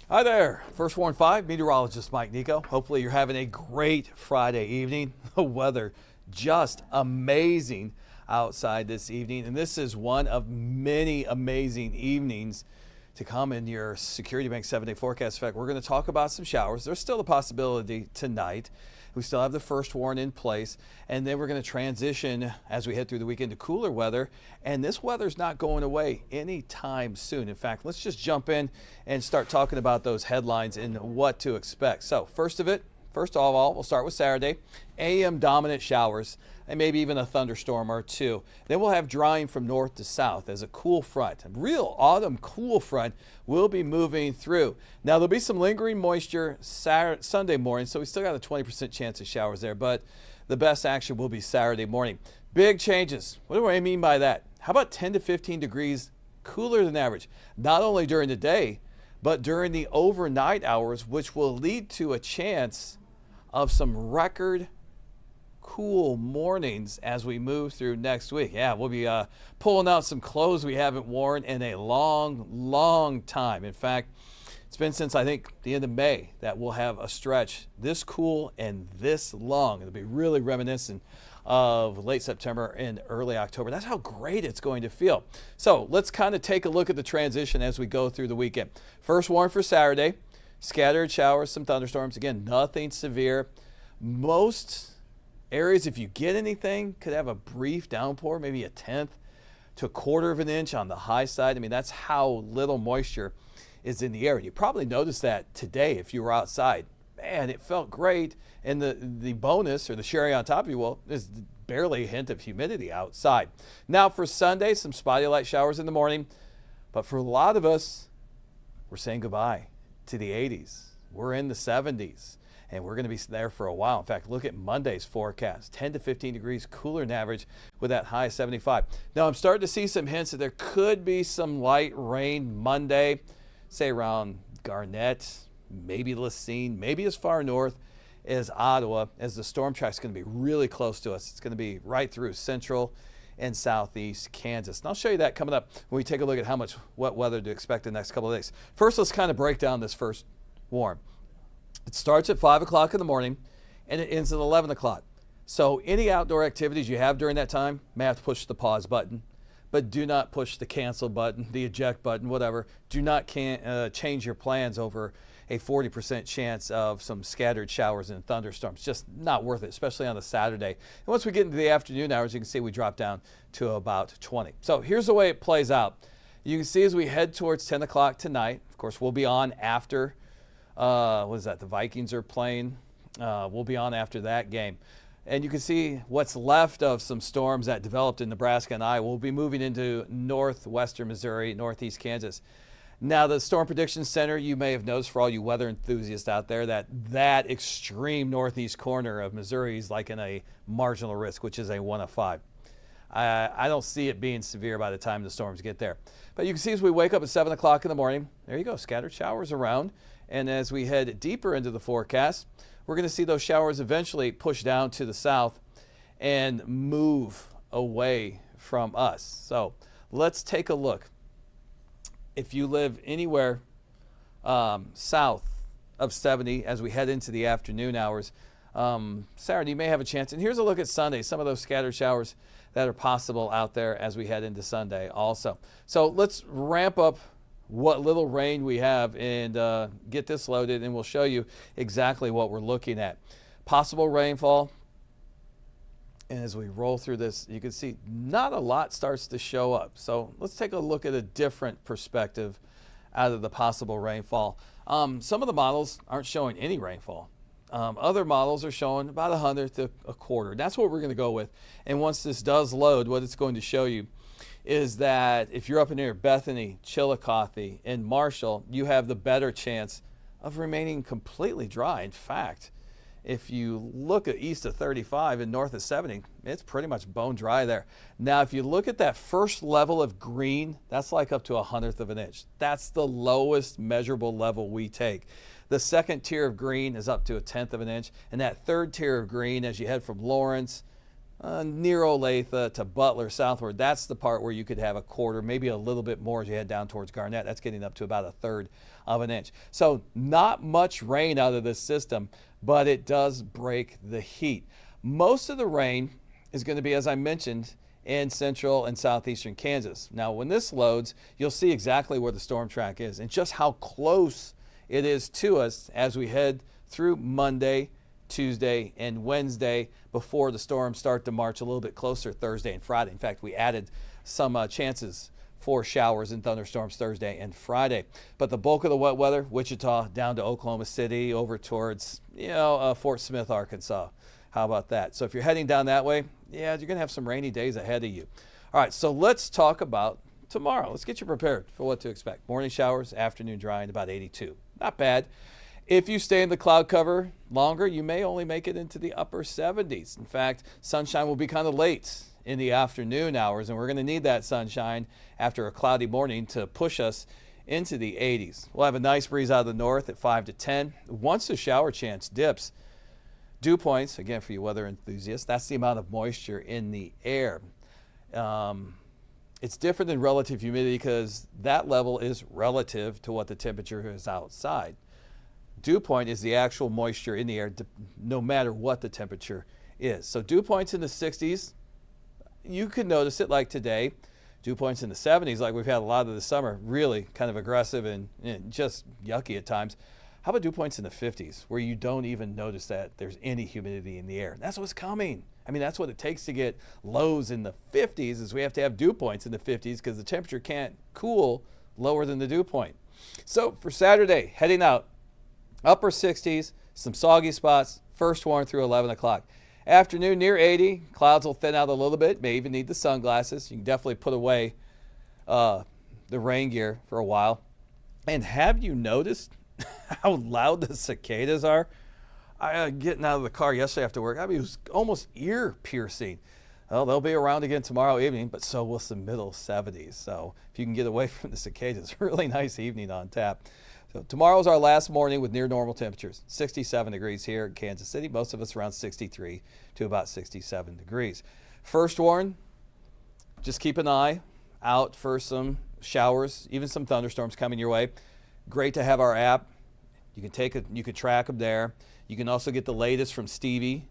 Hi there, First Warn 5, Meteorologist Mike Nicco. Hopefully you're having a great Friday evening. The weather just amazing outside this evening, and this is one of many amazing evenings to come in your Security Bank 7-day forecast. In fact, we're going to talk about some showers. There's still a possibility tonight. We still have the first warn in place, and then we're going to transition as we head through the weekend to cooler weather, and this weather's not going away anytime soon. In fact, let's just jump in and start talking about those headlines and what to expect. So first of all, we'll start with Saturday. AM dominant showers and maybe even a thunderstorm or two. Then we'll have drying from north to south as a cool front. A real autumn cool front will be moving through. Now there'll be some lingering moisture Sunday morning, so we still got a 20% chance of showers there, but the best action will be Saturday morning. Big changes. What do I mean by that? How about 10 to 15 degrees cooler than average, not only during the day, but during the overnight hours, which will lead to a chance of some record cool mornings as we move through next week. Yeah, we'll be pulling out some clothes we haven't worn in a long time. In fact, it's been since I think the end of May that we'll have a stretch this cool and this long. It'll be really reminiscent of late September and early October. That's how great it's going to feel. So let's kind of take a look at the transition as we go through the weekend. First warn for Saturday, scattered showers, some thunderstorms. Again, nothing severe. Most areas, if you get anything, could have a brief downpour, maybe a tenth to a quarter of an inch on the high side. I mean, that's how little moisture is in the air. You probably noticed that today if you were outside. Man, it felt great. And the bonus, or the cherry on top, if you will, is barely a hint of humidity outside. Now for Sunday, some spotty light showers in the morning. But for a lot of us, we're saying goodbye to the 80s. We're in the 70s. And we're going to be there for a while. In fact, look at Monday's forecast, 10 to 15 degrees cooler than average with that high of 75. Now, I'm starting to see some hints that there could be some light rain Monday, say around Garnett, maybe Lacine, maybe as far north as Ottawa, as the storm track is going to be really close to us. It's going to be right through central and southeast Kansas. And I'll show you that coming up when we take a look at how much wet weather to expect the next couple of days. First, let's kind of break down this first warn. It starts at 5 o'clock in the morning and it ends at 11 o'clock. So any outdoor activities you have during that time, may have to push the pause button, but do not push the cancel button, the eject button, whatever. Do not change your plans over a 40% chance of some scattered showers and thunderstorms. Just not worth it, especially on a Saturday. And once we get into the afternoon hours, you can see we drop down to about 20. So here's the way it plays out. You can see as we head towards 10 o'clock tonight, of course, we'll be on after what is that? The Vikings are playing. We'll be on after that game. And you can see what's left of some storms that developed in Nebraska and Iowa will be moving into northwestern Missouri, northeast Kansas. Now, the Storm Prediction Center, you may have noticed for all you weather enthusiasts out there that extreme northeast corner of Missouri is like in a marginal risk, which is a 1 of 5. I don't see it being severe by the time the storms get there. But you can see as we wake up at 7 o'clock in the morning, there you go, scattered showers around. And as we head deeper into the forecast, we're going to see those showers eventually push down to the south and move away from us. So let's take a look. If you live anywhere south of 70 as we head into the afternoon hours, Saturday you may have a chance. And here's a look at Sunday, some of those scattered showers that are possible out there as we head into Sunday also. So let's ramp up what little rain we have and get this loaded, and we'll show you exactly what we're looking at. Possible rainfall, and as we roll through this, you can see not a lot starts to show up. So let's take a look at a different perspective out of the possible rainfall. Some of the models aren't showing any rainfall. Other models are showing about 100th to a quarter. That's what we're going to go with. And once this does load, what it's going to show you is that if you're up in near Bethany, Chillicothe, and Marshall, you have the better chance of remaining completely dry. In fact, if you look at east of 35 and north of 70, it's pretty much bone dry there. Now, if you look at that first level of green, that's like up to 100th of an inch. That's the lowest measurable level we take. The second tier of green is up to 1/10 of an inch, and that third tier of green as you head from Lawrence near Olathe to Butler southward. That's the part where you could have a quarter, maybe a little bit more as you head down towards Garnett. That's getting up to about a third of an inch. So not much rain out of this system, but it does break the heat. Most of the rain is going to be, as I mentioned, in central and southeastern Kansas. Now, when this loads, you'll see exactly where the storm track is and just how close it is to us as we head through Monday, Tuesday, and Wednesday before the storms start to march a little bit closer Thursday and Friday. In fact, we added some chances for showers and thunderstorms Thursday and Friday. But the bulk of the wet weather, Wichita down to Oklahoma City, over towards, Fort Smith, Arkansas. How about that? So if you're heading down that way, yeah, you're going to have some rainy days ahead of you. All right, so let's talk about tomorrow. Let's get you prepared for what to expect. Morning showers, afternoon drying, about 82. Not bad. If you stay in the cloud cover longer, you may only make it into the upper 70s. In fact, sunshine will be kind of late in the afternoon hours, and we're going to need that sunshine after a cloudy morning to push us into the 80s. We'll have a nice breeze out of the north at 5 to 10. Once the shower chance dips, dew points, again for you weather enthusiasts, that's the amount of moisture in the air. It's different than relative humidity because that level is relative to what the temperature is outside. Dew point is the actual moisture in the air no matter what the temperature is. So dew points in the 60s, you could notice it like today. Dew points in the 70s like we've had a lot of the summer, really kind of aggressive and just yucky at times. How about dew points in the 50s where you don't even notice that there's any humidity in the air? That's what's coming. I mean, that's what it takes to get lows in the 50s is we have to have dew points in the 50s because the temperature can't cool lower than the dew point. So for Saturday, heading out, upper 60s, some soggy spots, first warn through 11 o'clock. Afternoon near 80, clouds will thin out a little bit, may even need the sunglasses. You can definitely put away the rain gear for a while. And have you noticed how loud the cicadas are? Getting out of the car yesterday after work, I mean, it was almost ear piercing. Well, they'll be around again tomorrow evening, but so will some middle 70s. So if you can get away from the cicadas, really nice evening on tap. So tomorrow's our last morning with near normal temperatures, 67 degrees here in Kansas City. Most of us around 63 to about 67 degrees. First warn, just keep an eye out for some showers, even some thunderstorms coming your way. Great to have our app. You can track them there. You can also get the latest from Stevie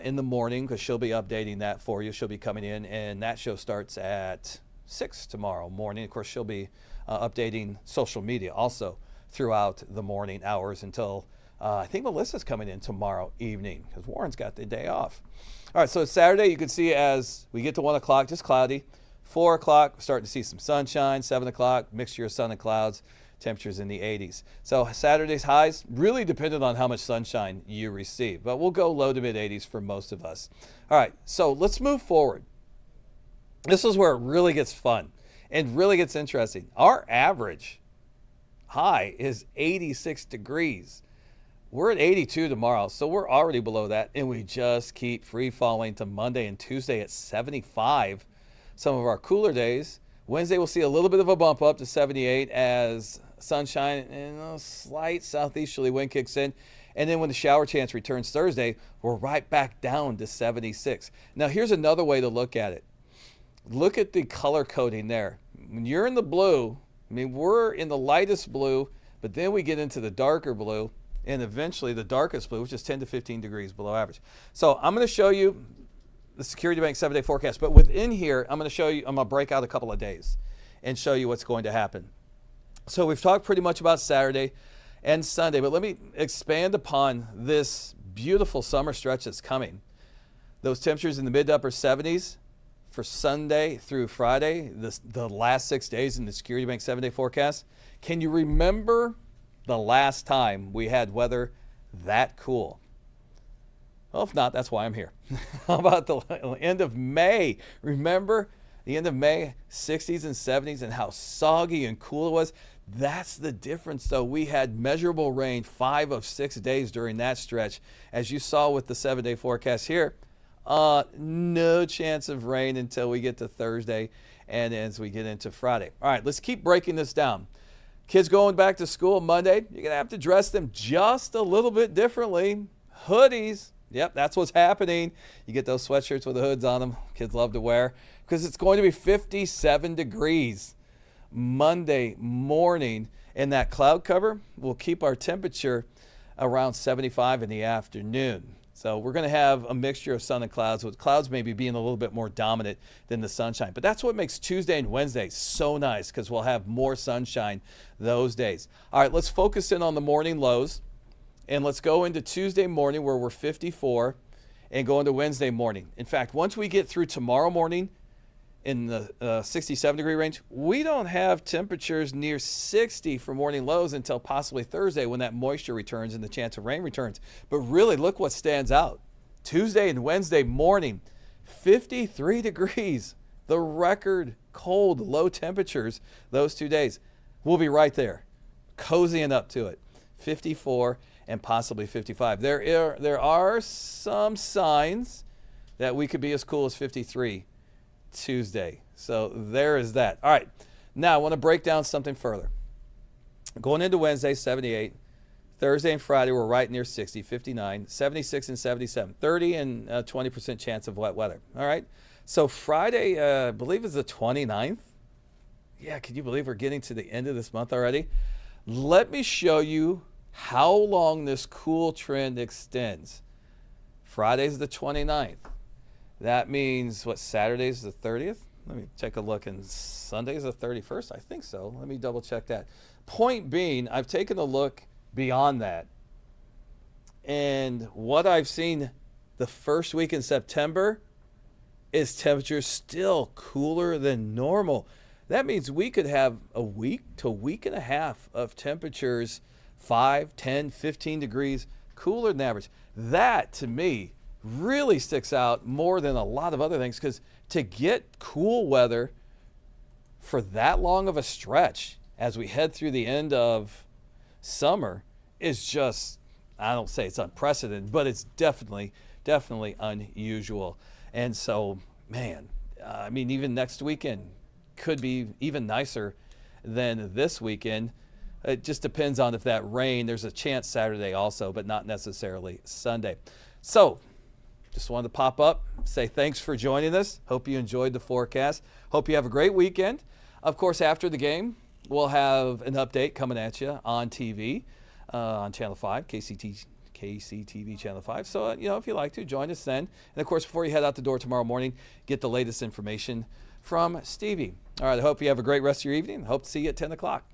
in the morning because she'll be updating that for you. She'll be coming in, and that show starts at 6 tomorrow morning. Of course, she'll be updating social media also throughout the morning hours until I think Melissa's coming in tomorrow evening because Warren's got the day off. All right, so Saturday you can see as we get to 1 o'clock, just cloudy. 4 o'clock, we're starting to see some sunshine. 7 o'clock, mixture of sun and clouds. Temperatures in the 80s. So Saturday's highs really dependent on how much sunshine you receive, but we'll go low to mid 80s for most of us. All right, so let's move forward. This is where it really gets fun and really gets interesting. Our average high is 86 degrees. We're at 82 tomorrow, so we're already below that, and we just keep free falling to Monday and Tuesday at 75. Some of our cooler days. Wednesday, we'll see a little bit of a bump up to 78 as sunshine and a slight southeasterly wind kicks in. And then when the shower chance returns Thursday, we're right back down to 76. Now, here's another way to look at it. Look at the color coding there. When you're in the blue, I mean, we're in the lightest blue, but then we get into the darker blue and eventually the darkest blue, which is 10 to 15 degrees below average. So I'm going to show you the Security Bank 7-day forecast, but within here, I'm going to break out a couple of days and show you what's going to happen. So we've talked pretty much about Saturday and Sunday, but let me expand upon this beautiful summer stretch that's coming. Those temperatures in the mid to upper 70s for Sunday through Friday, the last 6 days in the Security Bank 7-day forecast. Can you remember the last time we had weather that cool? Well, if not, that's why I'm here. How about the end of May? Remember the end of May, 60s and 70s, and how soggy and cool it was? That's the difference, though. We had measurable rain 5 of 6 days during that stretch. As you saw with the 7-day forecast here, no chance of rain until we get to Thursday and as we get into Friday. All right, let's keep breaking this down. Kids going back to school Monday, you're going to have to dress them just a little bit differently. Hoodies, Yep, that's what's happening. You get those sweatshirts with the hoods on them. Kids love to wear because it's going to be 57 degrees Monday morning. And that cloud cover will keep our temperature around 75 in the afternoon. So we're going to have a mixture of sun and clouds, with clouds maybe being a little bit more dominant than the sunshine. But that's what makes Tuesday and Wednesday so nice, because we'll have more sunshine those days. All right, let's focus in on the morning lows. And let's go into Tuesday morning where we're 54 and go into Wednesday morning. In fact, once we get through tomorrow morning in the 67-degree range, we don't have temperatures near 60 for morning lows until possibly Thursday, when that moisture returns and the chance of rain returns. But really, look what stands out. Tuesday and Wednesday morning, 53 degrees, the record cold low temperatures those 2 days. We'll be right there, cozying up to it. 54 and possibly 55. There are some signs that we could be as cool as 53 Tuesday. So there is that. All right. Now I want to break down something further. Going into Wednesday, 78. Thursday and Friday, we're right near 60, 59, 76 and 77. 30 and 20% chance of wet weather. All right. So Friday, I believe, is the 29th. Yeah, can you believe we're getting to the end of this month already? Let me show you how long this cool trend extends. Friday's the 29th. That means, what, Saturday's the 30th? Let me take a look. And Sunday's the 31st? I think so. Let me double check that. Point being, I've taken a look beyond that. And what I've seen the first week in September is temperatures still cooler than normal. That means we could have a week to a week and a half of temperatures 5, 10, 15 degrees cooler than average. That, to me, really sticks out more than a lot of other things, because to get cool weather for that long of a stretch as we head through the end of summer is just, I don't say it's unprecedented, but it's definitely unusual. And so, man, I mean, even next weekend could be even nicer than this weekend. It just depends on if that rain, there's a chance Saturday also, but not necessarily Sunday. So just wanted to pop up, say thanks for joining us. Hope you enjoyed the forecast. Hope you have a great weekend. Of course, after the game, we'll have an update coming at you on TV, on Channel 5, KCTV Channel 5. So, if you like to, join us then. And, of course, before you head out the door tomorrow morning, get the latest information from Stevie. All right, I hope you have a great rest of your evening. Hope to see you at 10 o'clock.